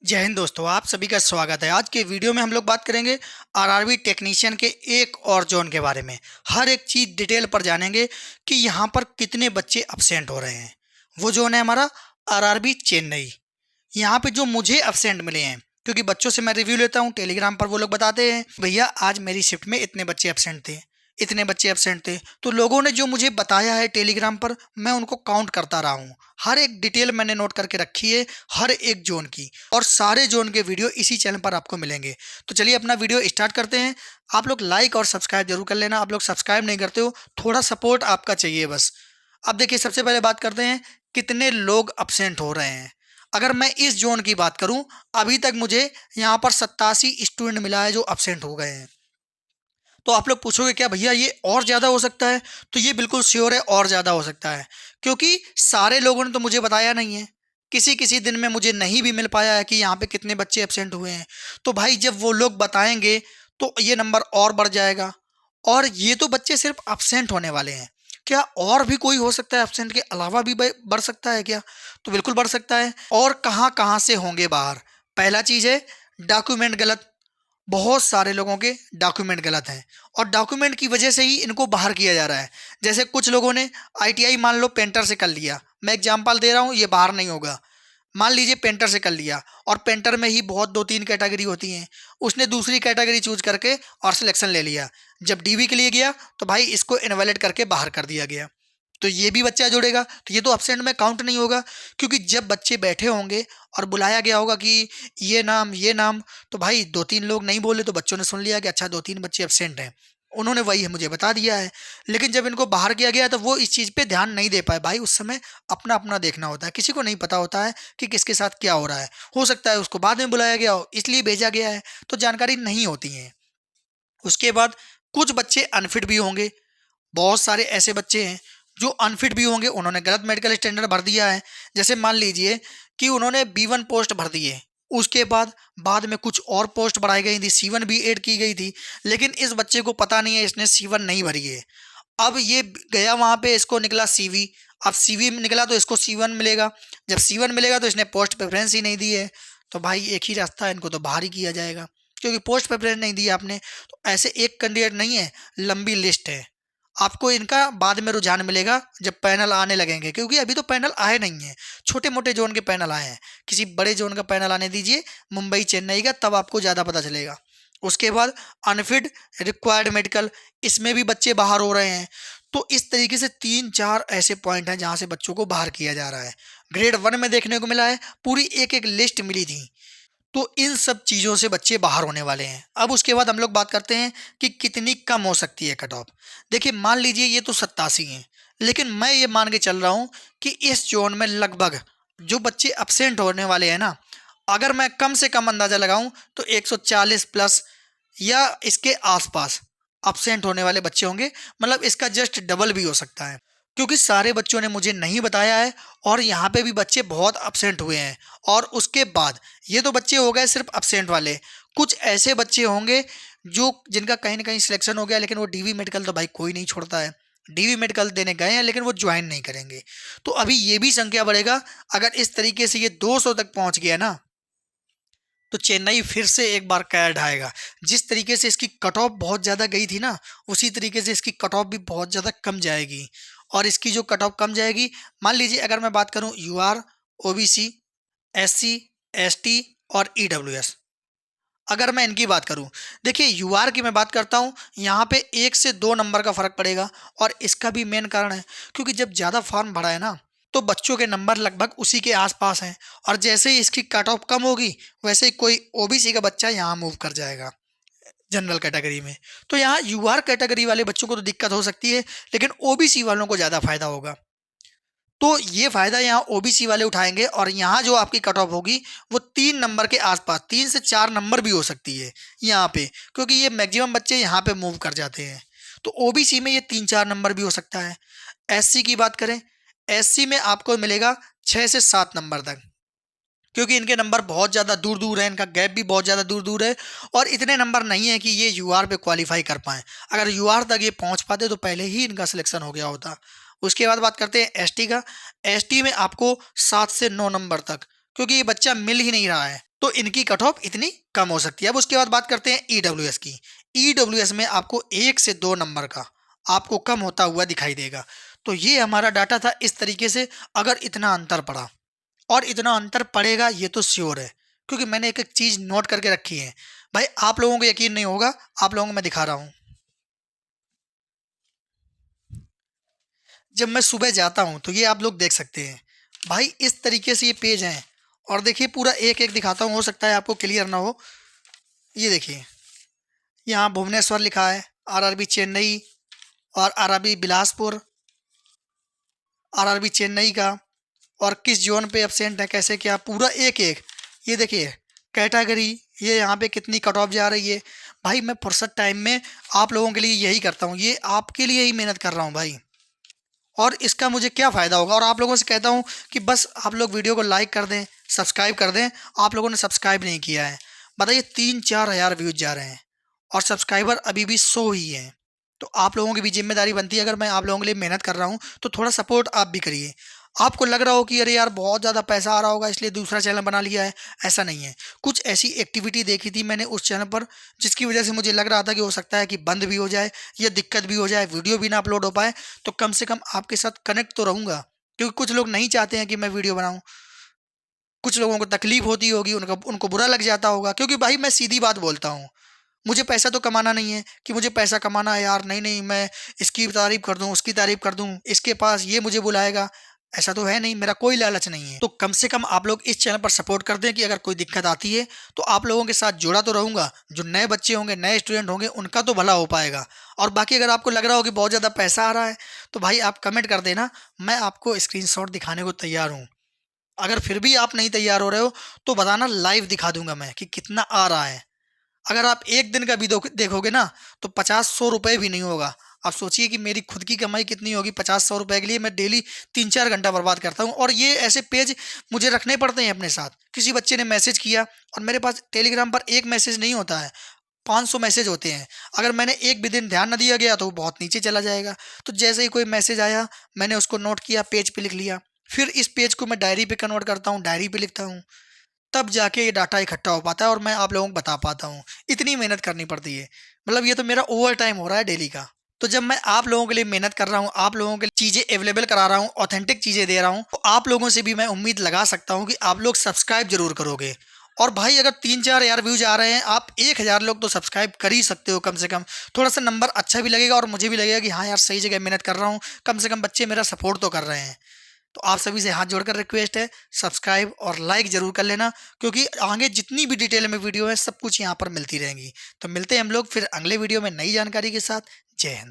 जय हिंद दोस्तों, आप सभी का स्वागत है। आज के वीडियो में हम लोग बात करेंगे आरआरबी टेक्नीशियन के एक और जोन के बारे में। हर एक चीज़ डिटेल पर जानेंगे कि यहाँ पर कितने बच्चे अब्सेंट हो रहे हैं। वो जोन है हमारा आरआरबी चेन्नई। यहाँ पे जो मुझे अब्सेंट मिले हैं, क्योंकि बच्चों से मैं रिव्यू लेता हूँ टेलीग्राम पर, वो लोग बताते हैं भैया आज मेरी शिफ्ट में इतने बच्चे अब्सेंट थे, इतने बच्चे अब्सेंट थे। तो लोगों ने जो मुझे बताया है टेलीग्राम पर, मैं उनको काउंट करता रहा हूँ। हर एक डिटेल मैंने नोट करके रखी है, हर एक जोन की, और सारे जोन के वीडियो इसी चैनल पर आपको मिलेंगे। तो चलिए अपना वीडियो स्टार्ट करते हैं। आप लोग लाइक और सब्सक्राइब जरूर कर लेना। आप लोग सब्सक्राइब नहीं करते हो, थोड़ा सपोर्ट आपका चाहिए बस। अब देखिए, सबसे पहले बात करते हैं कितने लोग अब्सेंट हो रहे हैं। अगर मैं इस जोन की बात करूं, अभी तक मुझे यहाँ पर 87 स्टूडेंट मिला है जो अब्सेंट हो गए हैं। तो आप लोग पूछोगे क्या भैया ये और ज़्यादा हो सकता है? तो ये बिल्कुल श्योर है, और ज़्यादा हो सकता है, क्योंकि सारे लोगों ने तो मुझे बताया नहीं है। किसी किसी दिन में मुझे नहीं भी मिल पाया है कि यहाँ पे कितने बच्चे एब्सेंट हुए हैं। तो भाई जब वो लोग बताएंगे तो ये नंबर और बढ़ जाएगा। और ये तो बच्चे सिर्फ अब्सेंट होने वाले हैं, क्या और भी कोई हो सकता है? एब्सेंट के अलावा भी बढ़ सकता है क्या? तो बिल्कुल बढ़ सकता है। और कहाँ कहाँ से होंगे बाहर? पहला चीज़ है डॉक्यूमेंट गलत। बहुत सारे लोगों के डॉक्यूमेंट गलत हैं, और डॉक्यूमेंट की वजह से ही इनको बाहर किया जा रहा है। जैसे कुछ लोगों ने आईटीआई मान लो पेंटर से कर लिया, मैं एग्जांपल दे रहा हूँ, ये बाहर नहीं होगा। मान लीजिए पेंटर से कर लिया, और पेंटर में ही बहुत दो तीन कैटेगरी होती हैं। उसने दूसरी कैटेगरी चूज करके और सिलेक्शन ले लिया। जब डीवी के लिए गया तो भाई इसको इनवैलिड करके बाहर कर दिया गया। तो ये भी बच्चा जुड़ेगा, तो ये तो एब्सेंट में काउंट नहीं होगा। क्योंकि जब बच्चे बैठे होंगे और बुलाया गया होगा कि ये नाम, तो भाई दो तीन लोग नहीं बोले तो बच्चों ने सुन लिया कि अच्छा दो तीन बच्चे एब्सेंट हैं, उन्होंने वही मुझे बता दिया है। लेकिन जब इनको बाहर किया गया तो वो इस चीज़ पे ध्यान नहीं दे पाए। भाई उस समय अपना अपना देखना होता है, किसी को नहीं पता होता है कि किसके साथ क्या हो रहा है। हो सकता है उसको बाद में बुलाया गया हो इसलिए भेजा गया है, तो जानकारी नहीं होती है। उसके बाद कुछ बच्चे अनफिट भी होंगे। बहुत सारे ऐसे बच्चे हैं जो अनफिट भी होंगे, उन्होंने गलत मेडिकल स्टैंडर्ड भर दिया है। जैसे मान लीजिए कि उन्होंने B1 पोस्ट भर दी है, उसके बाद में कुछ और पोस्ट बढ़ाई गई थी, C1 भी ऐड की गई थी, लेकिन इस बच्चे को पता नहीं है इसने C1 नहीं भरी है। अब ये गया वहाँ पे, इसको निकला CV। अब CV में निकला तो इसको C1 मिलेगा। जब C1 मिलेगा तो इसने पोस्ट प्रेफरेंस ही नहीं दी है। तो भाई एक ही रास्ता है, इनको तो बाहर ही किया जाएगा, क्योंकि पोस्ट प्रेफरेंस नहीं दी आपने। तो ऐसे एक कैंडिडेट नहीं है, लंबी लिस्ट है। आपको इनका बाद में रुझान मिलेगा जब पैनल आने लगेंगे, क्योंकि अभी तो पैनल आए नहीं है। छोटे मोटे जोन के पैनल आए हैं, किसी बड़े जोन का पैनल आने दीजिए, मुंबई चेन्नई का, तब आपको ज़्यादा पता चलेगा। उसके बाद अनफिट रिक्वायर्ड मेडिकल, इसमें भी बच्चे बाहर हो रहे हैं। तो इस तरीके से तीन चार ऐसे पॉइंट हैं जहाँ से बच्चों को बाहर किया जा रहा है। ग्रेड 1 में देखने को मिला है, पूरी एक एक लिस्ट मिली थी। तो इन सब चीज़ों से बच्चे बाहर होने वाले हैं। अब उसके बाद हम लोग बात करते हैं कि कितनी कम हो सकती है कट ऑफ। देखिए मान लीजिए ये तो 87 हैं, लेकिन मैं ये मान के चल रहा हूँ कि इस जोन में लगभग जो बच्चे अब्सेंट होने वाले हैं ना, अगर मैं कम से कम अंदाज़ा लगाऊं तो 140 प्लस या इसके आसपास अब्सेंट होने वाले बच्चे होंगे। मतलब इसका जस्ट डबल भी हो सकता है, क्योंकि सारे बच्चों ने मुझे नहीं बताया है, और यहाँ पे भी बच्चे बहुत अब्सेंट हुए हैं। और उसके बाद ये तो बच्चे हो गए सिर्फ अब्सेंट वाले, कुछ ऐसे बच्चे होंगे जो जिनका कहीं ना कहीं सिलेक्शन हो गया, लेकिन वो डीवी मेडिकल तो भाई कोई नहीं छोड़ता है। डीवी मेडिकल देने गए हैं लेकिन वो ज्वाइन नहीं करेंगे। तो अभी ये भी संख्या बढ़ेगा। अगर इस तरीके से ये 200 तक पहुंच गया ना, तो चेन्नई फिर से एक बार कैड आएगा। जिस तरीके से इसकी कट ऑफ बहुत ज़्यादा गई थी ना, उसी तरीके से इसकी कट ऑफ भी बहुत ज़्यादा कम जाएगी। और इसकी जो कट ऑफ कम जाएगी, मान लीजिए अगर मैं बात करूं यूआर, ओबीसी, एससी, एसटी और ईडब्ल्यूएस, अगर मैं इनकी बात करूं, देखिए यूआर की मैं बात करता हूं, यहाँ पे 1 से 2 नंबर का फर्क पड़ेगा। और इसका भी मेन कारण है क्योंकि जब ज़्यादा फॉर्म भरा है ना, तो बच्चों के नंबर लगभग उसी के आसपास हैं। और जैसे ही इसकी कट ऑफ कम होगी, वैसे ही कोई ओबीसी का बच्चा यहाँ मूव कर जाएगा जनरल कैटेगरी में। तो यहाँ यूआर कैटेगरी वाले बच्चों को तो दिक्कत हो सकती है, लेकिन ओबीसी वालों को ज़्यादा फायदा होगा। तो ये फायदा यहाँ ओबीसी वाले उठाएंगे, और यहाँ जो आपकी कट ऑफ होगी वो 3 नंबर के आसपास, 3 से 4 नंबर भी हो सकती है यहाँ पे, क्योंकि ये मैक्सिमम बच्चे यहाँ पे मूव कर जाते हैं। तो ओबीसी में ये 3-4 नंबर भी हो सकता है। एससी की बात करें, एससी में आपको मिलेगा 6 से 7 नंबर तक, क्योंकि इनके नंबर बहुत ज़्यादा दूर दूर है, इनका गैप भी बहुत ज़्यादा दूर दूर है। और इतने नंबर नहीं है कि ये यूआर पे क्वालिफाई कर पाएँ। अगर यूआर तक ये पहुंच पाते तो पहले ही इनका सिलेक्शन हो गया होता। उसके बाद बात करते हैं एसटी का। एसटी में आपको 7 से 9 नंबर तक, क्योंकि ये बच्चा मिल ही नहीं रहा है। तो इनकी कट ऑफ इतनी कम हो सकती है। अब उसके बाद बात करते हैं ईडब्ल्यूएस की। ईडब्ल्यूएस में आपको 1 से 2 नंबर का आपको कम होता हुआ दिखाई देगा। तो ये हमारा डाटा था इस तरीके से। अगर इतना अंतर पड़ा और इतना अंतर पड़ेगा ये तो श्योर है, क्योंकि मैंने एक एक चीज नोट करके रखी है। भाई आप लोगों को यकीन नहीं होगा, आप लोगों को मैं दिखा रहा हूं। जब मैं सुबह जाता हूं तो ये आप लोग देख सकते हैं। भाई इस तरीके से ये पेज हैं। और देखिए पूरा एक एक दिखाता हूं, हो सकता है आपको क्लियर ना हो। ये देखिए, यहाँ भुवनेश्वर लिखा है, आरआरबी चेन्नई और आरआरबी बिलासपुर, आरआरबी चेन्नई का, और किस जोन पे एब्सेंट है, कैसे क्या, पूरा एक एक। ये देखिए कैटेगरी, ये यहाँ पे कितनी कट ऑफ जा रही है। भाई मैं फुर्सत टाइम में आप लोगों के लिए यही करता हूँ, ये आपके लिए ही मेहनत कर रहा हूँ भाई। और इसका मुझे क्या फ़ायदा होगा, और आप लोगों से कहता हूँ कि बस आप लोग वीडियो को लाइक कर दें, सब्सक्राइब कर दें। आप लोगों ने सब्सक्राइब नहीं किया है। बताइए 3-4 हज़ार व्यूज जा रहे हैं और सब्सक्राइबर अभी भी 100 ही हैं। तो आप लोगों की भी जिम्मेदारी बनती है, अगर मैं आप लोगों के लिए मेहनत कर रहा हूँ तो थोड़ा सपोर्ट आप भी करिए। आपको लग रहा हो कि अरे यार बहुत ज़्यादा पैसा आ रहा होगा इसलिए दूसरा चैनल बना लिया है, ऐसा नहीं है। कुछ ऐसी एक्टिविटी देखी थी मैंने उस चैनल पर जिसकी वजह से मुझे लग रहा था कि हो सकता है कि बंद भी हो जाए या दिक्कत भी हो जाए, वीडियो भी ना अपलोड हो पाए। तो कम से कम आपके साथ कनेक्ट तो रहूँगा, क्योंकि कुछ लोग नहीं चाहते हैं कि मैं वीडियो बनाऊँ। कुछ लोगों को तकलीफ होती होगी, उनका उनको बुरा लग जाता होगा, क्योंकि भाई मैं सीधी बात बोलता हूँ। मुझे पैसा तो कमाना नहीं है कि मुझे पैसा कमाना है यार, नहीं नहीं मैं इसकी तारीफ कर दूं, उसकी तारीफ कर दूं, इसके पास ये मुझे बुलाएगा, ऐसा तो है नहीं, मेरा कोई लालच नहीं है। तो कम से कम आप लोग इस चैनल पर सपोर्ट कर दें कि अगर कोई दिक्कत आती है तो आप लोगों के साथ जुड़ा तो रहूंगा। जो नए बच्चे होंगे, नए स्टूडेंट होंगे, उनका तो भला हो पाएगा। और बाकी अगर आपको लग रहा हो कि बहुत ज़्यादा पैसा आ रहा है तो भाई आप कमेंट कर देना, मैं आपको स्क्रीनशॉट दिखाने को तैयार हूँ। अगर फिर भी आप नहीं तैयार हो रहे हो तो बताना, लाइव दिखा दूंगा मैं कि कितना आ रहा है। अगर आप एक दिन का भी देखोगे ना तो 50-100 रुपए भी नहीं होगा। आप सोचिए कि मेरी खुद की कमाई कितनी होगी। 50-100 रुपए के लिए मैं डेली 3-4 घंटा बर्बाद करता हूँ, और ये ऐसे पेज मुझे रखने पड़ते हैं अपने साथ। किसी बच्चे ने मैसेज किया और मेरे पास टेलीग्राम पर एक मैसेज नहीं होता है, 500 मैसेज होते हैं। अगर मैंने एक भी दिन ध्यान न दिया गया तो वो बहुत नीचे चला जाएगा। तो जैसे ही कोई मैसेज आया मैंने उसको नोट किया, पेज पे लिख लिया, फिर इस पेज को मैं डायरी पे कन्वर्ट करता हूँ, डायरी पे लिखता हूँ, तब जाके ये डाटा इकट्ठा हो पाता है और मैं आप लोगों को बता पाता हूँ। इतनी मेहनत करनी पड़ती है, मतलब ये तो मेरा ओवर टाइम हो रहा है डेली का। तो जब मैं आप लोगों के लिए मेहनत कर रहा हूँ, आप लोगों के लिए चीज़ें अवेलेबल करा रहा हूँ, ऑथेंटिक चीज़ें दे रहा हूँ, तो आप लोगों से भी मैं उम्मीद लगा सकता हूँ कि आप लोग सब्सक्राइब जरूर करोगे। और भाई अगर 3-4 हज़ार व्यूज आ रहे हैं, आप 1 हज़ार लोग तो सब्सक्राइब कर ही सकते हो कम से कम। थोड़ा सा नंबर अच्छा भी लगेगा और मुझे भी लगेगा कि हाँ यार सही जगह मेहनत कर रहा हूँ, कम से कम बच्चे मेरा सपोर्ट तो कर रहे हैं। तो आप सभी से हाथ जोड़कर रिक्वेस्ट है, सब्सक्राइब और लाइक ज़रूर कर लेना, क्योंकि आगे जितनी भी डिटेल में वीडियो है सब कुछ यहाँ पर मिलती रहेंगी। तो मिलते हैं हम लोग फिर अगले वीडियो में नई जानकारी के साथ। जय हिंद।